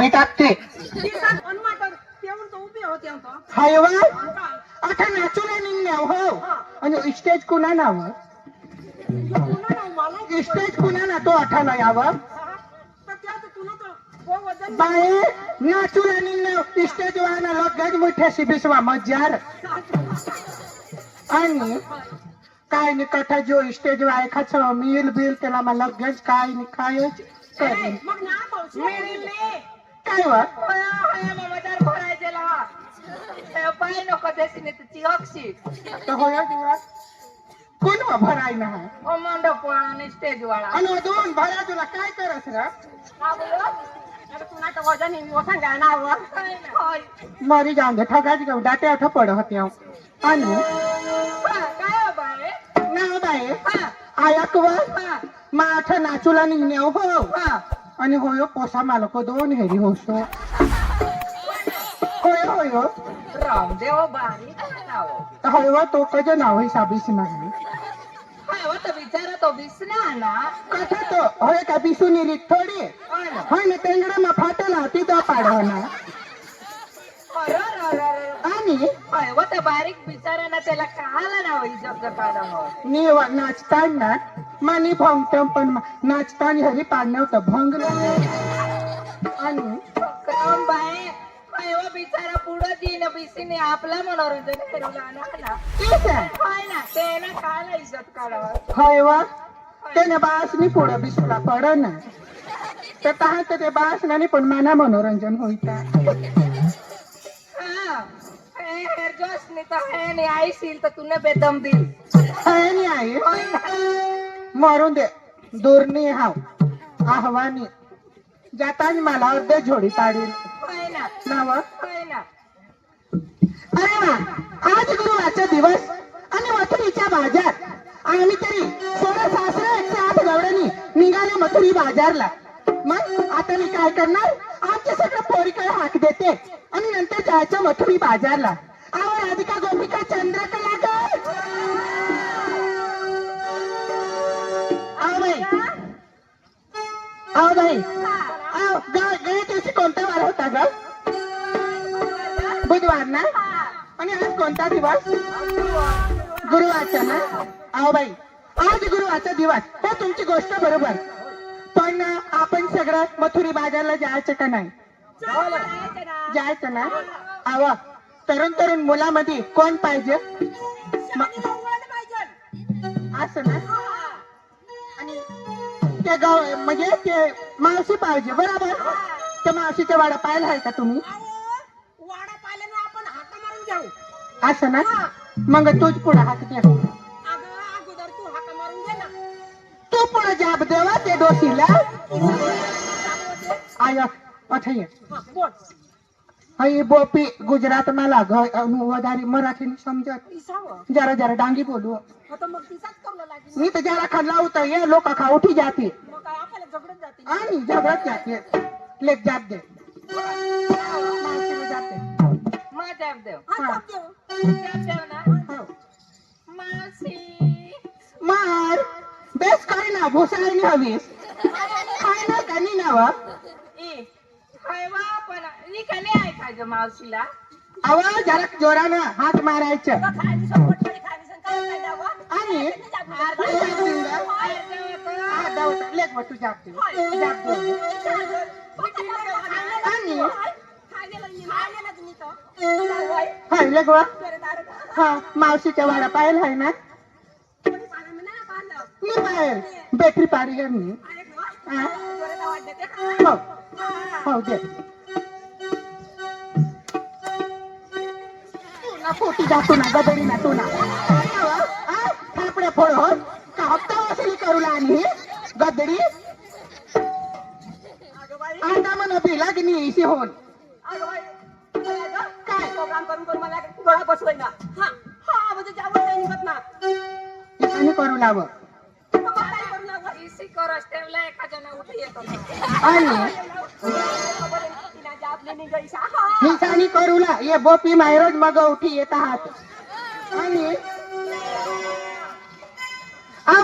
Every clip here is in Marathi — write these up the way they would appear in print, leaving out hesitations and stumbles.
भारी टाकते हाय वा आता नाचून निघण्या हो आणि स्टेज कुणा नाव स्टेज कुणा ना तो आठाला यावं बाय नाचून निघण्या स्टेज वाहना लगेच मोठ्या शिबिसवा मजार आणि काय नाही कथा जो स्टेज वाय खाच मिल बिल त्याला मला लगेच काय नाही खायच करेन काय वा पाय नको देशील तुझी अक्षी तर होय दिवस कोण वा भराय ना ओ मंडप वाळा आणि स्टेज वाळा आणि दोन भरा तुला काय करस रा मारी जांग ठगाची गाव डाटे आठ पड होते आणि ना बाय आयाक वा माठ नाचूला निघण्या हो आणि होय पोसा मालक दोन हेरी होसो होय होय रामदेव बारी नाव होय वा तो कज नाव आहे साबीस नाही बिचारा तो बिसना ना कथा तो होय का बिसून रीत थोडी होय ना तेंगडा मा फाटला ती तो पाडवना आणि बारीक बिचाऱ्यानं त्याला कहाला नाव इज्जत काढावं मी नाचताना मानी भंगतम पण नाचताना हरी पाडणं होतं भंगलं आणि बाय बिचारा पुढं दिन बिसीने आपला मनोरंजन करूला ना तेच आहे हाय ना ते ना काला इज्जत काढावं होय वा त्याने बासनी पुढं बिसूला पड ना तर काय ते बास नाही पण माना मनोरंजन होईता आईशील तर तुला बेदम दिल नाही आई मरून दे दूरनी हाव आव्हानी जातानी मला अर्धे झोडी पाडील नाव अरे वा आज गुरुवारचा दिवस आणि मथुरीच्या बाजार आम्ही तरी 16 सासरे 108 गवळणी निघाले मथुरी बाजारला मग आता मी काय करणार आमचे सगळं पोरीकडे हाक देते आणि नंतर जायचं मथुरी बाजारला आव राधिका गोपिका चंद्रकला ग आव बाई गए दिवशी कोणता वार होता ग बुधवार ना आणि आज कोणता दिवस गुरुवारचा ना आव बाई आज गुरुवारचा दिवस हो तुमची गोष्ट बरोबर पण आपण सगळं मथुरी बाजारला जायचं का नाही जायचं ना आव तरुण मुलामध्ये कोण पाहिजे असं ना आणि ते गाव म्हणजे ते मावशी पाहिजे बरोबर त्या मावशीच्या वाडा पाहिला आहे का तुम्ही असं ना मग तूच पुढे हाक दे तू पुढे जाब देवा ते डोशीला आय अठय हई बोपी गुजरात मला वधारी मराठी समजत जरा जरा डांगी बोलू मी तर जरा खाल्ला होता ये लोक खा उठी जाते आणि झगडत जाते लेक जात दे जाते मार बेस काय ना भोसळी हवीस काय ना कानी नावा मावशीला आवाज जरा जोरानं हात मारायचं आणि लेख तू जागते आणि हाय लेख हा मावशीच्या वाडा पाहिला आहे ना मी बाहेर बेकरी पारी आहे मी हो हो दे पोटी जातो ना गदरी ना तू ना थापड्या फोड हो का हप्ता वसुली करू लागली गदडी आता म्हणा बिला की मी इशी होऊन काय प्रोग्राम करून मला डोळा बसवाय ना म्हणजे जावं नाही निघत ना इथं करू लाव आणि करूला ये बोपी मायरोज मग उठी येत आहात आणि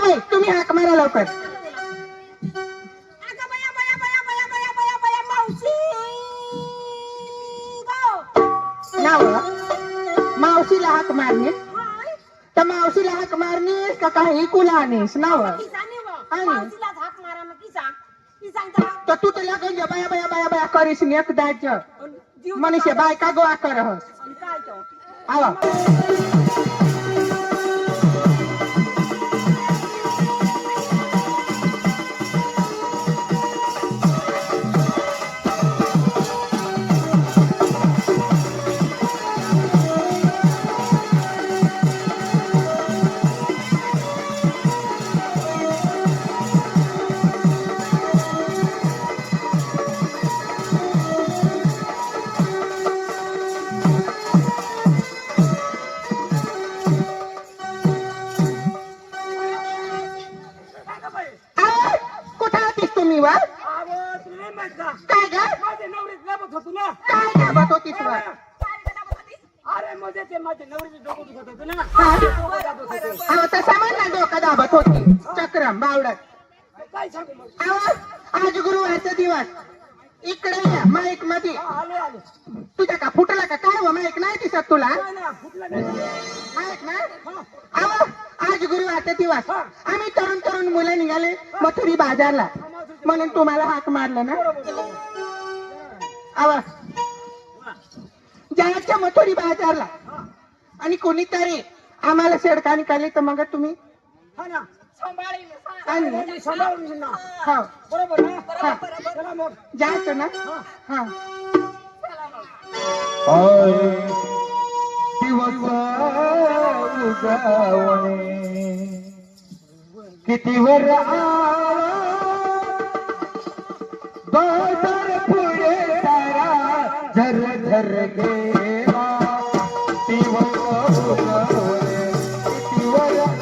बाई तुम्ही हाक मारा लवकर नाव मावशीला हाक मारलीस तर मावशीला हाक मारलीस का काही कुला आणीस नाव तर तू त्याला गंज बया बया बया बया करीस एकदाच मनुष्य बायका गोळा करहस आवा कुठं होतीस तुम्ही वा काय ग काय दाबत होतीस वा अहो तसा म्हणला डोकं दाबत होती चक्रम बावडत आज गुरुवारचा दिवस इकडे या माईक मध्ये तुझ्या का फुटला का काय व माईक नाही दिसत तुला माईक ना अहो आज गुरुवारचा दिवस आम्ही तरुण तरुण मुलं निघाले मथुरी बाजारला म्हणून तुम्हाला हाक मारलं ना आवा जायच्या मथुरी बाजारला आणि कोणीतरी आम्हाला शेडका निघाले तर मग तुम्ही जायचं ना हा किती वर बाजार पुढे तारा झर झर गेला किती वर किती वर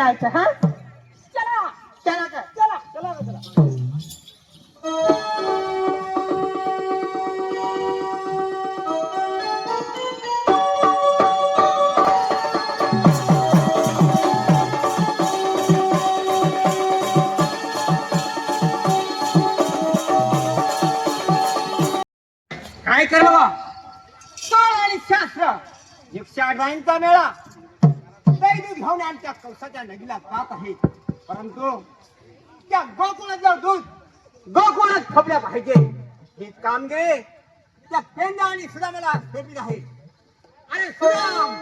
जायचं हा चला चला का चला चला चला काय करावा काळ आणि शास्त्र 108 बाईंचा मेळा दैदूत घेऊन आमच्या कवसाच्या नदीला जात आहे. परंतु त्या गोकुळाचं दूध गोकुळात खपल्या पाहिजे ही कामगिरी त्या पेंडा आणि सुदामाला सोपली आहे. अरे सुदाम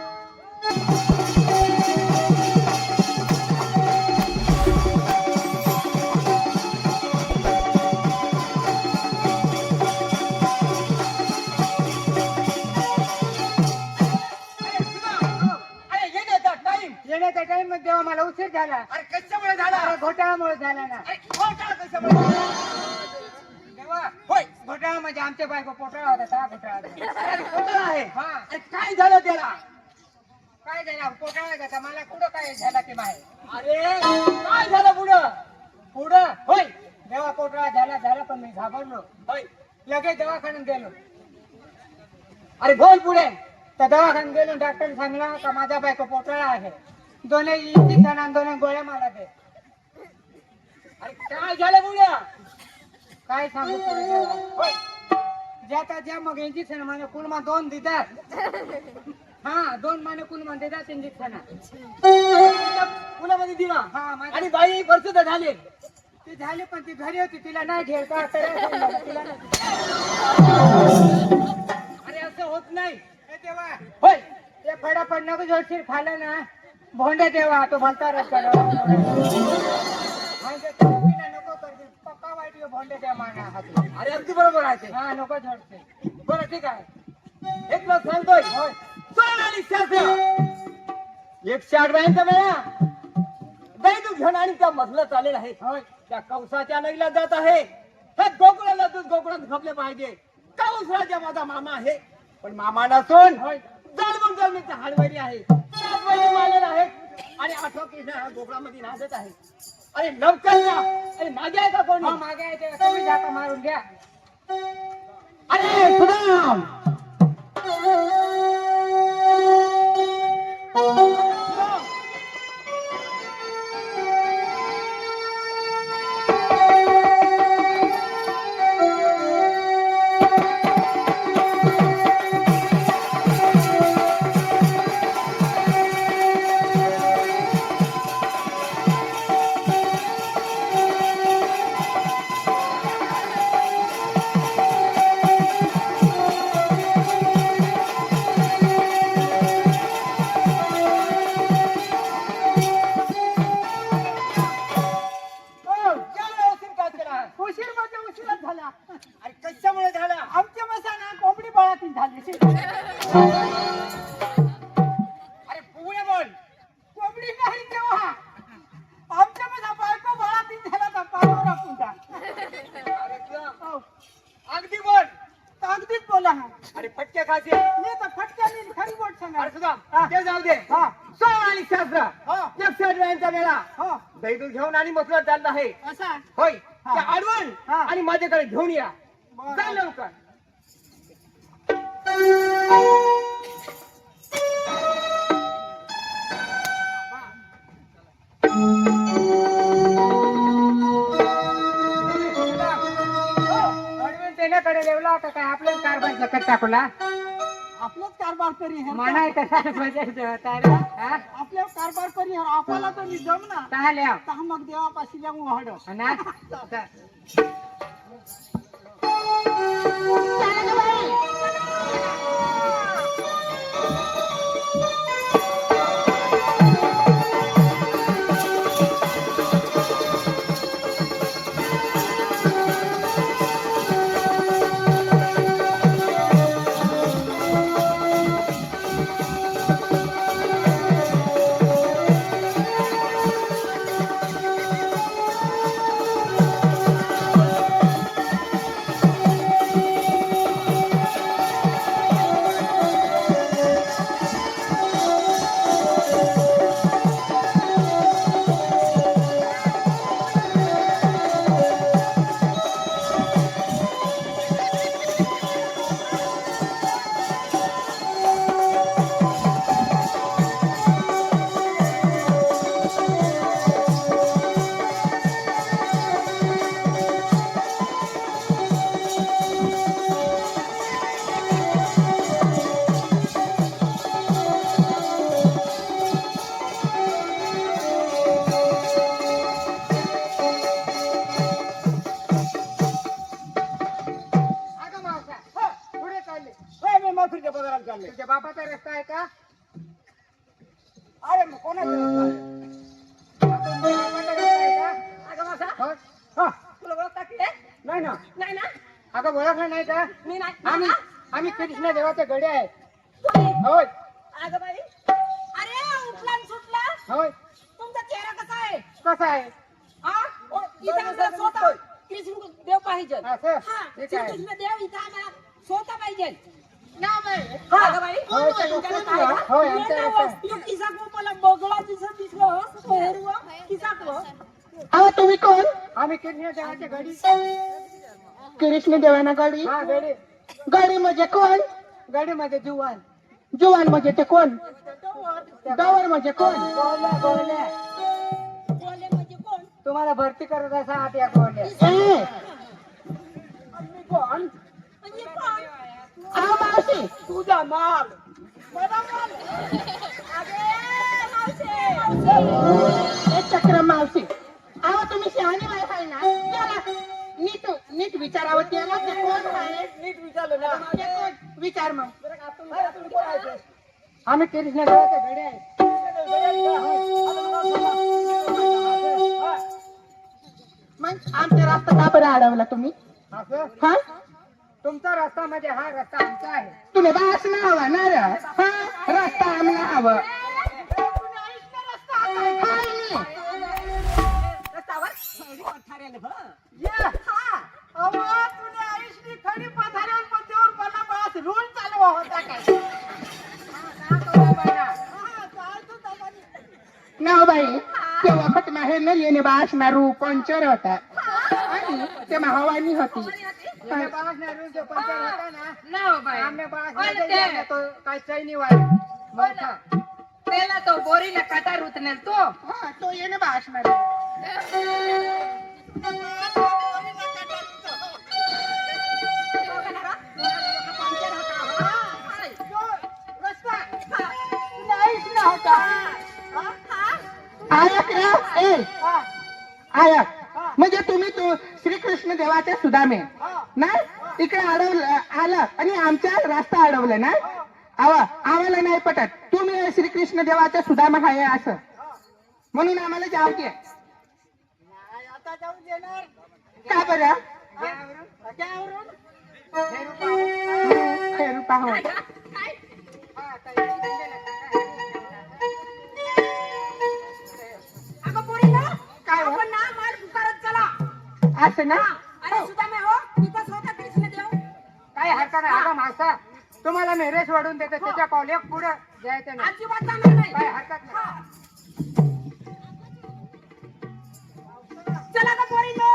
येण्याचा टाइम मध्ये तेव्हा मला उशीर झाला. अरे कशामुळे झाला अरे घोटाळ्यामुळे झाला ना. अरे घोटाळा कशामुळे झाला? तेव्हा होय घोटाळा म्हणजे आमच्या बायको पोटाळा होता त्या घोटाळा अरे घोटाळा आहे हा अरे काय झालं त्याला काय झाला पोटाळा जाता मला कुठं काय झाला ते माहिती. अरे काय झालं पुढं पुढं होय तेव्हा पोटाळा झाला पण मी घाबरलो. होय लगेच दवाखान्यात गेलो. अरे बोल पुढे त्या दवाखान्यात गेलो डॉक्टर सांगला का माझा बायको पोटाळा आहे. दोन्ही इंजेक्शन आणि दोन्ही गोळ्या मला दे. अरे काय झालं पुढं काय सांगू पुढे तेव्हा? होय ज्याचा ज्या मग इंजेक्शन म्हणे कुलमा 2 देतात. हा 2 महिने कुलमा देतात इंजेक्शन. पुण्यामध्ये दिला हा माझी आणि बाई प्रसिद्ध झाले ती झाली पण ती घरी होती तिला नाही ठेवता तिला नाही. अरे असं होत नाही हे तेव्हा होय ते फडाफड नको जोडशीर खाल्लं ना भोंडे देवा तो भलता रस्ता नको करते पक्का वाईट भोंडे द्या माना हाती. अरे अगदी बरोबर आहे ते. हा नको झोडते. बरं ठीक आहे एक प्लस सांगतोय होय सोन आणि शास्त्र 108 बाईंचा मेळा दैदूत घेऊन आणि त्या मधलं चालेल आहे. होय त्या कवसाच्या नदीला जात आहे. हे गोकुळाला दूध गोकुळात खपले पाहिजे. कौस राजा माझा मामा आहे पण मामा नसून होय जन्मजन्मीचा हाडवैरी आहे. 7 वैरी मारलेला आहे आणि 8 कृष्ण गोकुळामध्ये नाचत आहे. अरे लवकर या अरे मागे आहे का कोणी हो मागे आहे ते तुम्ही जाता मारून द्या. अरे सुदाम उशीर म्हणजे उशीरच झाला. अरे कशामुळे झाला आमच्या मसाना कोंबडी बाळातील झाली. अरे पुढे बोल कोंबडी नाही तेव्हा आमच्या मसा बायको बाळातील झाला तर पाठवला पुन्हा. अरे तुला हो अगदी बोल तर अगदीच बोला ना. अरे फटके खाते मी तर फटक्याने खरी गोट सांगा. अरे सुदाम ते जाऊ दे हा सोन आणि शास्त्र हा 108 बाईंचा मेळा हो दैदूत घेऊन आणि मसलं चालत आहे. असा होय हा. त्या आडवण हा. आणि माझ्याकडे घेऊन या बरं. जा लवकर त्याच्याकडे लेवला होता काय आपल्याच कारभार जकत टाकला. आपलाच कारभार करी म्हणा कशा आपल्या कारभार करी आपल्याला तर जम ना चालेल तर मग देवापाशी जाऊन वाढ ना बाजारात चालले. तुझ्या बापाचा रस्ता आहे का? अरे मग कोणाचा रस्ता आहे? तुमच्या बापाचा रस्ता आहे का? अगं माझा हो? हा. तुला ओळखता की रे? नाही ना. नाही ना अगं ओळखलं नाही का? मी नाही आम्ही आम्ही कृष्ण देवाचे गडे आहे. तुम्ही? होय अगं बाई अरे उठला न सुटला होय. तुमचा चेहरा कसा आहे कसं आहे? हा ओ, इथं आम्हाला स्वतः कृष्ण देव पाहिजे असं? हा ठीक आहे. कृष्ण देव इथं आम्हाला स्वतः पाहिजे ना बाई हा अगं बाई होय, तुमच्या रस्ता होय, आहे का? होय, ये आमच्या ना रस्ता व, आहे. यो किसाक व मला बगळा दिसलं हेरवा किसाक व. अहो तुम्ही कोण? आम्ही कृष्ण देवाचे गडी. कृष्ण देवाना गाडी हा गडी. गाडी म्हणजे कोण? गडी मध्ये जुवान. जुवान म्हणजे ते कोण? गवर म्हणजे कोण? गोल्या गोल्या. बोले म्हणजे कोण तुम्हाला भरती करत असा आत या गोल्या. ए, मी कोण म्हणजे कोण अहो मावशी तुझा माल. हे चक्र मावशी अहो तुम्ही शहाणी बाई आहे ना त्याला नीट नीट विचारावं त्याला ते कोण आहे नीट विचारलं ना. ते कोण विचार मग आम्ही कृष्ण देवाचे गडे आहे. मग आमचा रस्ता का बरं अडवला तुम्ही? असं हा तुमचा रस्ता म्हणजे हा रस्ता आमचा आहे. तुम्ही बास ना हवा ना रे हा रस्ता आमला हवं हाय नी. रस्त्यावर पठाऱ्याला भर. ना हो बाई ते वखत माहेर न येणे बास ना रू पंचर होता आणि ते महावानी होती आम्ही बास नाही रोज जो पंचर होता ना. ना हो बाई आम्ही बास पण नाही ते- गेला तो काय चैनी वाला मोठा. त्याला तो बोरीला काटा रुतनेल तो हा तो येणे बास ना रू. आयक रे ए आयक म्हणजे तुम्ही तो श्रीकृष्ण देवाचे सुदामे ना इकडे आलं आणि आमचा रस्ता अडवलं ना आम्हाला नाही पटत तुम्ही श्रीकृष्ण देवाचा सुदामा आहे असं म्हणून आम्हाला जावते आता जाऊन देणार. का बरं त्यावरून फेरू पाहू अगं पोरींनो, काय हो? आपण ना मार पुकारत चला असं ना अरे सुदामे हो तिथं स्वतः कृष्ण देव काय हरकत नाही. अगं मासा तुम्हाला मी रेस वाढून देतो. त्याच्या पावले पुढे जायचं नाही. अजिबात जाणार नाही काय हरकत नाही. हा. चला का पोरींनो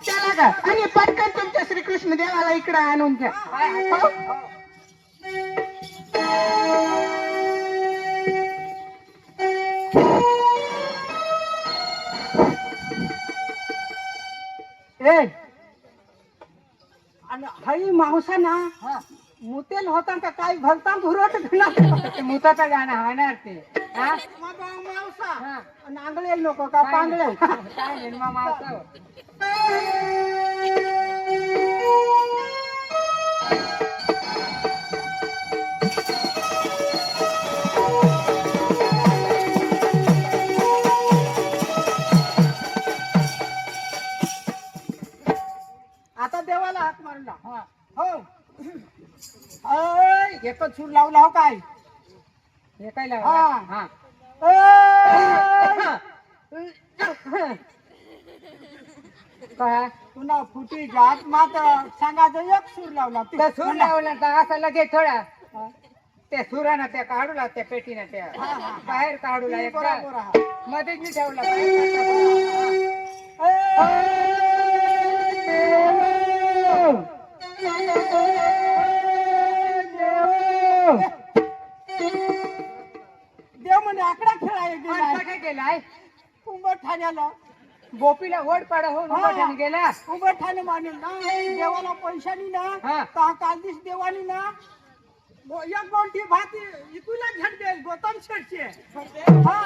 चला का आणि पटकन तुमच्या श्रीकृष्ण देवाला इकडे आणून द्या काय हरकत नाही. हो. ए आणि हई मावसा ना हा. मुतेल होता का काय भलता घुरट मुताचं गाणं हाणार ते. हा? मावसा हा. नांगळे लोक का काय पांगळे काय निर्मा मावसा. आता देवाला हात मारला हा. हो अय एकच सूर लावला हो काय हे काय लावलं? हा. हा. काय पुन्हा फुटी जात मात सांगायचं एक सूर लावला ते तर सूर लावला तर असं लगेच थोडा त्या सुरानं त्या काढूला त्या पेटीनं त्या बाहेर काढूला एक बरोबर हा. मध्येच मी ठेवला बाहेर काढला. देव म्हणे आकडा खेळायला आणि गेलाय काय केलाय उंबर ठाण्याला गोपीला ओढ पाडा होऊन हा. उभा ठेवून गेला. उंबर ठाणे मानून ना देवाला पैशानी ना हा. का कालदीस देवानी ना एक गोंठी भात इकूला झट देईल गौतम शेठचे हा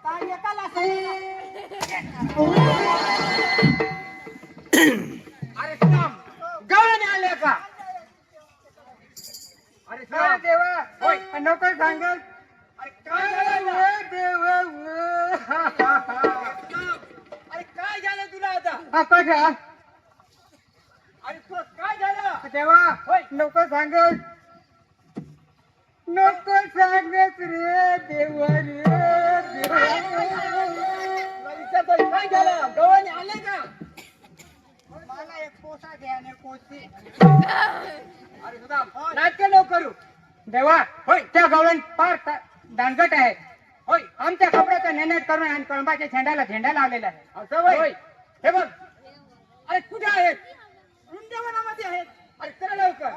का एकाला अरे थांब गवळण आले का अरे अरे देवा होय. नको सांगत अरे काय झालं देवा अरे काय झालं तुला आता कशा अरे तुला काय झालं देवा होय. नको सांगत नको सांगत रे देवा रे देवा तुला विचारतोय काय झालं गव्हाणे आले का मला एक कोसा द्या ना कोसी अरे सुदाम नाटक नको करू देवा होय. त्या गवळण फार दानगट आहे होय आमच्या कपड्याचा नेनेट करून आणि कळंबाच्या झेंड्याला झेंडा लावलेला आहे असं होय हे बघ अरे कुठे आहेत वृंदावनामध्ये आहेत अरे चला लवकर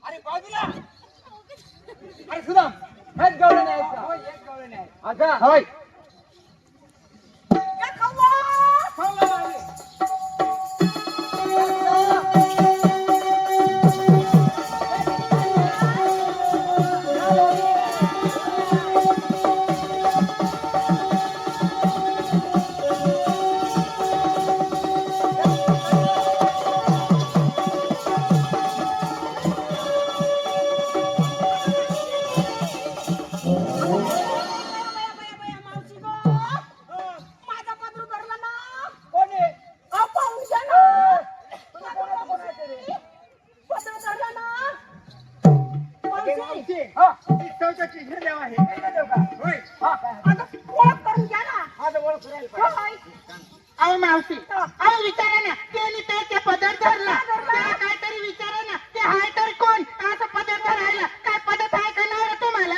अरे बाजूला अरे सुदाम हेच गवळण आहेत का होय, एक गवळण आहे. अच्छा होय थांबा मागे. माझा पत्र धरला ना कोण आहे पाहून घ्या ना तुला कोणाला बोलायचं रे पत्र धरला ना अगे मावशी हा ती चौथ्याची हे देव आहे हे देव का होय हा आता ओळख करून घ्या ना हा तर ओळख करायला पाहिजे. होय. अहो मावशी अहो विचारा ना त्यांनी त्याच्या पदर धरला त्याला काहीतरी विचारा ना ते हाय तर कोण असं पदर धरायला काय पदर आहे का नाही रे तुम्हाला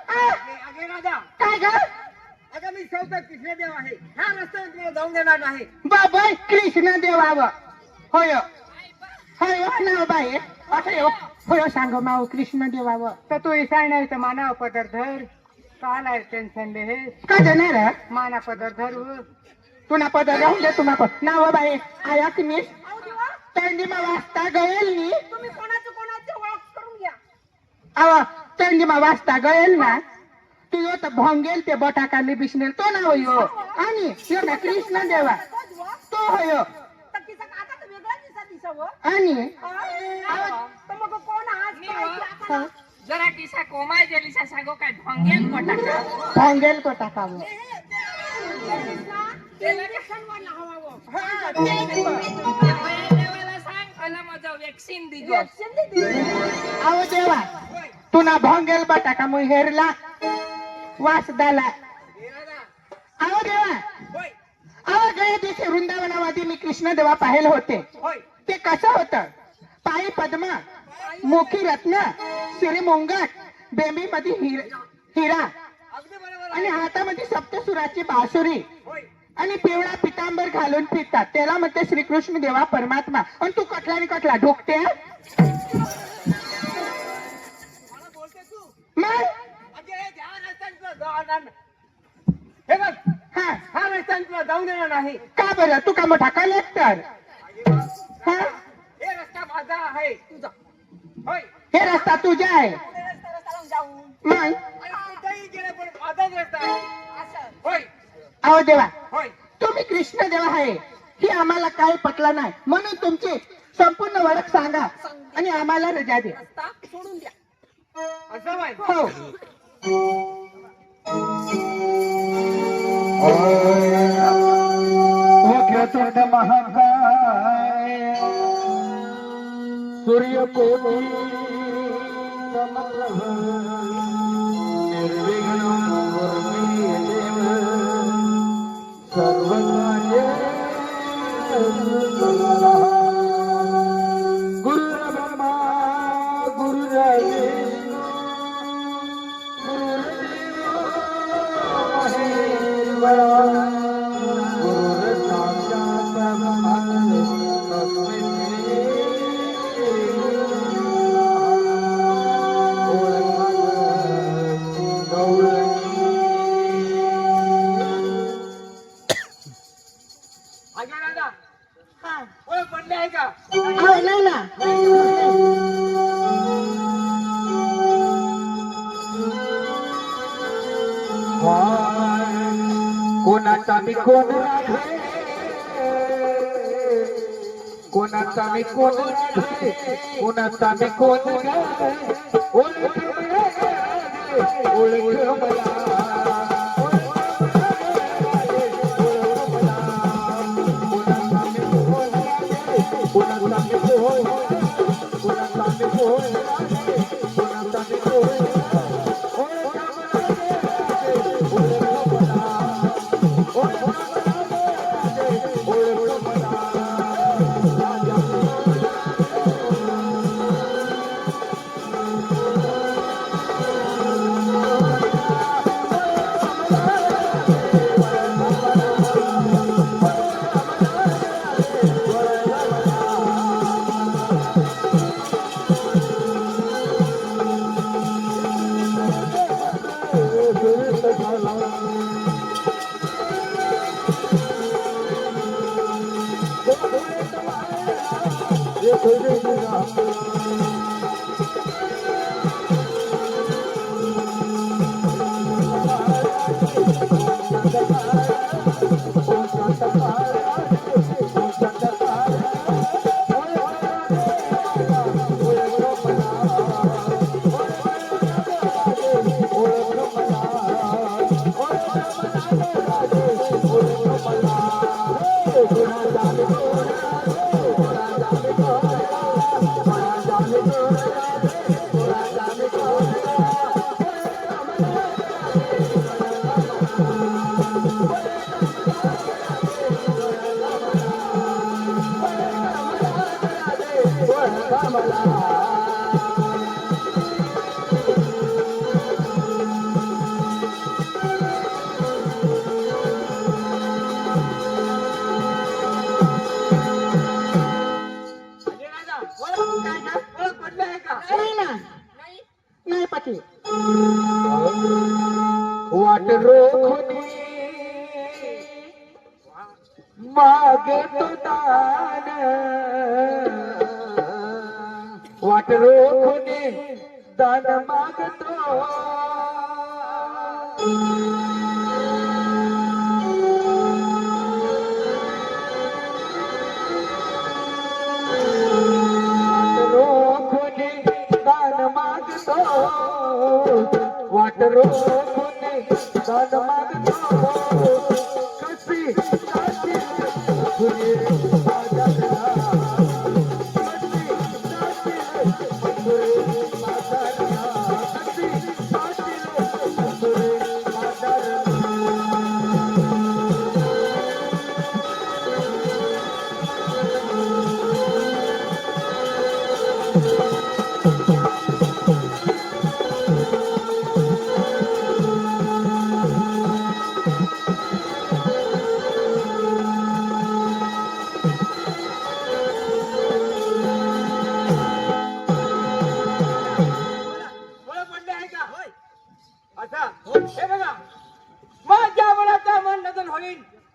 आ? अगे राजा काय ग अगं मी चौथा कृष्णदेव आहे ह्या रस्त्यावर तुला जाऊन देणार नाही बाबाई कृष्ण देवाव होय होय नाव बाई असं होय सांग माव कृष्ण देवाव तर तू इसाळणार तर माना पदर धर काल आहे टेन्शन ले हे का देणार रे? माना पदर धर तुला पदर राहून दे तुम्हा नाव बाई आयाक मी अहो देवा तंडीमा वाजता गયેल नी तुम्ही कोणाची ओळख करून घ्या अव तंडीमा वाजता गયેल ना तू यो तर भोंगेल ते बटाकाने बिसनेल तो नाव यो आणि यो ना कृष्ण देवा तो देवा तो होय तर तिचा काका तर वेगळा दिसावं आणि तर मग कोण आज काय हा, जरा किसा कोमाय जेलिसा सांगो काय भंगेल पटाका भोंगेल बटाकाव देवाला सांग अला माझा वॅक्सिन दिगो अहो देवा तुना भोंगेल बटाका मु हेरला वास दाला हे राजा अहो देवा होय अहो गए दिवशी वृंदावनामध्ये मी कृष्ण देवा पाहिले होते होय ते कसं होतं पायी पद्म मुखी रत्न शिरी मुंगट बेंबी मध्ये हिरा अगदी बरोबर आणि आहे हातामध्ये सप्तसुराची बासुरी होय आणि पिवळा पितांबर घालून फिरतात त्याला म्हणते श्रीकृष्ण देवा परमात्मा आणि तू कटला आणि कटला ढोकते मला बोलते तू मग अगे ह्या रस्त्याने तुला जाणार नाही. हे बघ हा हा रस्त्याने तुला जाऊन देणार नाही का बरं तू का मोठा कलेक्टर अगे बा, हा हे रस्ता माझा आहे तुझा होय हे रस्ता तुझा आहे मग आणि कुठेही गेले पण माझाच रस्ता आहे होय अहो देवा होय तुम्ही कृष्ण देवा आहे ही आम्हाला काही पटलं नाही म्हणून तुमची संपूर्ण ओळख सांगा आणि आम्हाला रजा द्या सोडून द्या असं बाय हो वक्रतुंड महाकाय सूर्यकोटी समप्रभ निर्विघ्नं कुर्मे देव सर्वकार्ये गुरुर्ब्रह्मा गुरुर्विष्णू गुरुर्देवो महेश्वरा गुरुर्साक्षात् परब्रह्म तस्मै नाही ना कोणाचा मी कोण राधे कोणाचा मी कोण राधे कोणाचा मी कोण राधे ओळख मला ओळख मला नाही ना नाही पती वाट रोखनी मागे तो दान वाट रोखनी दान मागतो वाट रोखून दान मागतो कशी जाशील तुझी बाजारला कशी जाशील तुझी बाजारला कशी जाशील तुझी बाजारला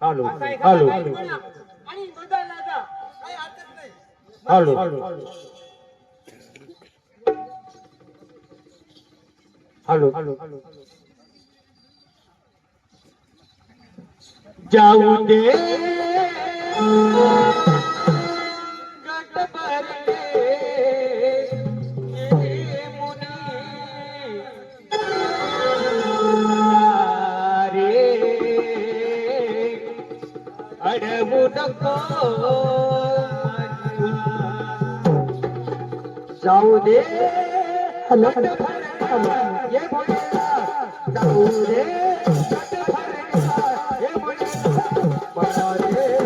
हॅलो हॅलो आणि बदलला हॅलो हॅलो जाऊ दे गट भरले मुनी अडवू नको जाऊ दे हॅलो ये मुलीला जाऊ दे ये मुलीला मला रे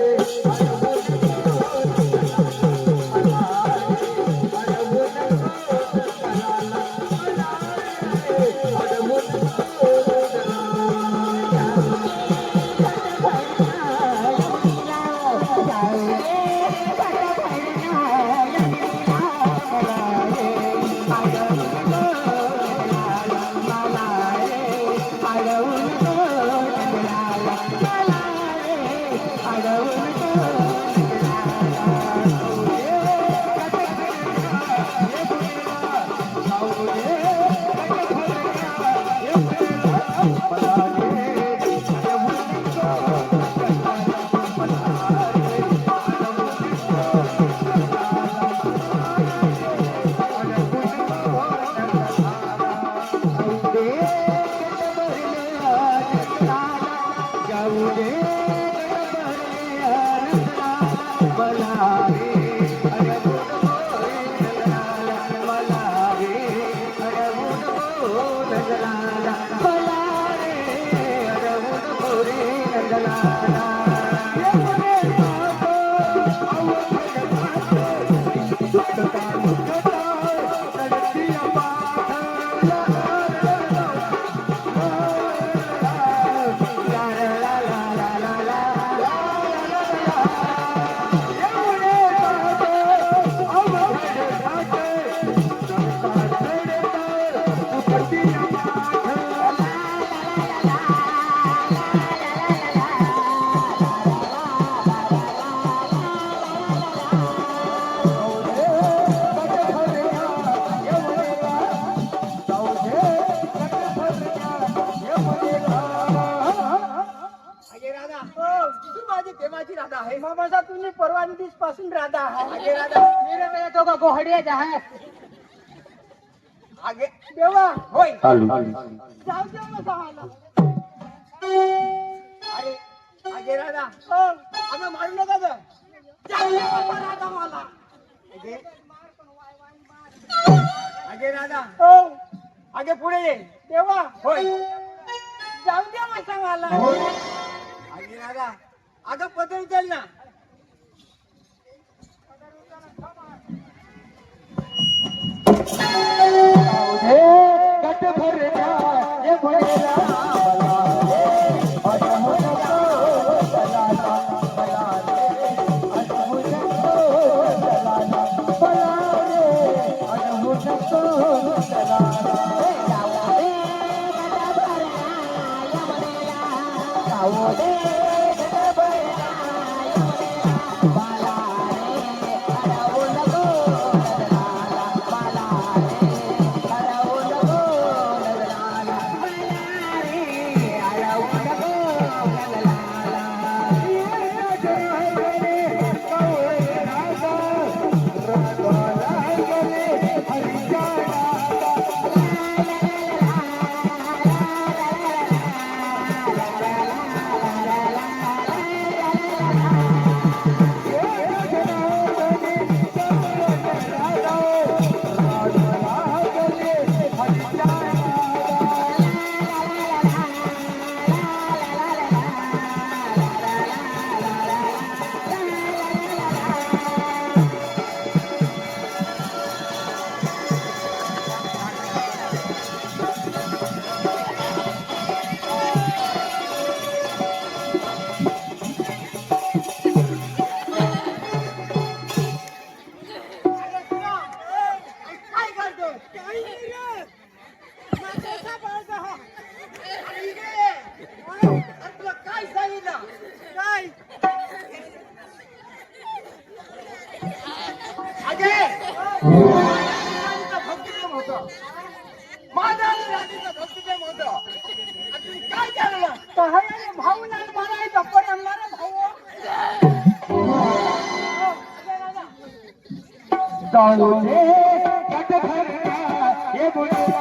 मामाचा तुम्ही परवानी दिस पासून राधा आगे राधा मेरे में तो गोहड़िया जहाँ आगे देवा होय जाऊ दे ना सहाला अरे आगे राधा हो आम्ही मारू नका ग जाऊ दे बाबा राधा मला आगे राधा हो आगे पुढे ये देवा होय जाऊ दे ना सहाला आगे राधा अगं पदर उचल ना जाऊ दे कट भरना ये बुढ़ा